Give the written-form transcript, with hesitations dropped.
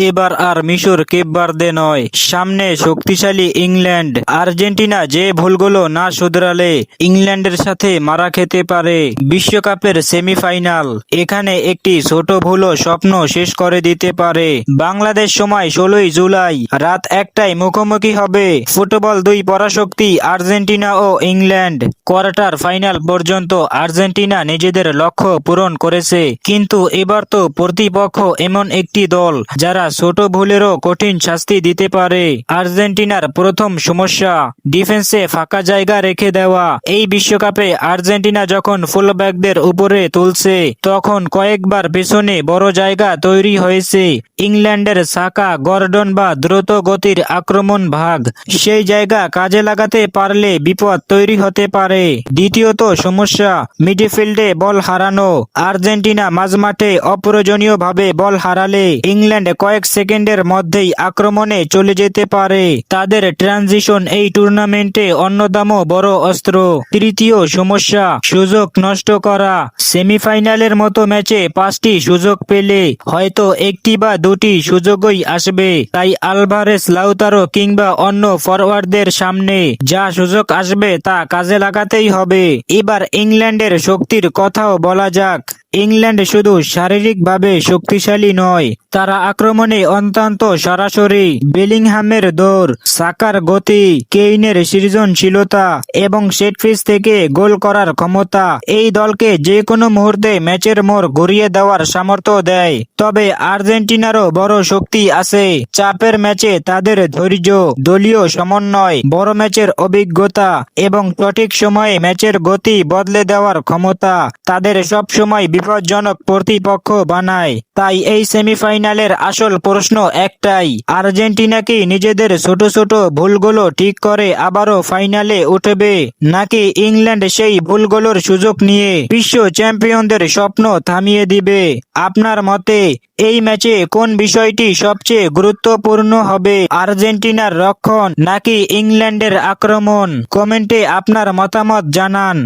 এবার আর মিশর Cape Verde নয়, সামনে শক্তিশালী ইংল্যান্ড। আর্জেন্টিনা যে ভুলগুলো না শুধরালে ইংল্যান্ডের সাথে মারা খেতে পারে। বিশ্বকাপের সেমিফাইনাল, এখানে একটি ছোট ভুলও স্বপ্ন শেষ করে দিতে পারে। বাংলাদেশ সময় 16ই জুলাই রাত 1টায় মুখোমুখি হবে ফুটবল দুই পরাশক্তি আর্জেন্টিনা ও ইংল্যান্ড। কোয়ার্টার ফাইনাল পর্যন্ত আর্জেন্টিনা নিজেদের লক্ষ্য পূরণ করেছে, কিন্তু এবার তো প্রতিপক্ষ এমন একটি দল যারা ছোট ভুলেরও কঠিন শাস্তি দিতে পারে। আর্জেন্টিনার প্রথম সমস্যা, ডিফেন্সে ফাঁকা জায়গা রেখে দেওয়া। এই বিশ্বকাপে আর্জেন্টিনা যখন ফুলব্যাকদের উপরে তুলছে, তখন কয়েকবার পেছনে বড় জায়গা তৈরি হয়েছে। ইংল্যান্ডের সাকা, গর্ডন বা দ্রুত গতির আক্রমণ ভাগ, সেই জায়গা কাজে লাগাতে পারলে বিপদ তৈরি হতে পারে। দ্বিতীয়ত সমস্যা, মিডফিল্ডে বল হারানো। আর্জেন্টিনা মাঝমাঠে অপ্রয়োজনীয়ভাবে বল হারালে ইংল্যান্ড কয়েক সেকেন্ডের মধ্যেই আক্রমণে চলে যেতে পারে। তাদের ট্রানজিশন এই টুর্নামেন্টে অন্যতম বড় অস্ত্র। তৃতীয় সমস্যা, সুযোগ নষ্ট করা। সেমিফাইনালের মতো ম্যাচে 5টি সুযোগ পেলে হয়তো একটি বা দুটি সুযোগই আসবে। তাই আলভারেস, লাউতারো কিংবা অন্য ফরওয়ার্ডদের সামনে যা সুযোগ আসবে তা কাজে লাগাতেই হবে। এবার ইংল্যান্ডের শক্তির কথাও বলা যাক। ইংল্যান্ড শুধু শারীরিকভাবে শক্তিশালী নয়, তারা আক্রমণে অত্যন্ত সরাসরি। বেলিংহামের দৌড়, সাকার গতি, কেইনের সৃজনশীলতা এবং সেটপিস থেকে গোল করার ক্ষমতা এই দলকে যে কোনো মুহূর্তে ম্যাচের মোড় ঘুরিয়ে দেওয়ার সামর্থ্য দেয়। তবে আর্জেন্টিনারও বড় শক্তি আছে। চাপের ম্যাচে তাদের ধৈর্য, দলীয় সমন্বয়, বড় ম্যাচের অভিজ্ঞতা এবং সঠিক সময়ে ম্যাচের গতি বদলে দেওয়ার ক্ষমতা তাদের সবসময় বিপজ্জনক প্রতিপক্ষ বানায়। তাই এই সেমিফাইনালের আসল প্রশ্ন একটাই, আর্জেন্টিনা কি নিজেদের ছোট ছোট ভুলগুলো ঠিক করে আবারও ফাইনালে উঠবে, নাকি ইংল্যান্ড সেই ভুলগুলোর সুযোগ নিয়ে বিশ্ব চ্যাম্পিয়নদের স্বপ্ন থামিয়ে দিবে? আপনার মতে এই ম্যাচে কোন বিষয়টি সবচেয়ে গুরুত্বপূর্ণ হবে, আর্জেন্টিনার রক্ষণ নাকি ইংল্যান্ডের আক্রমণ? কমেন্টে আপনার মতামত জানান।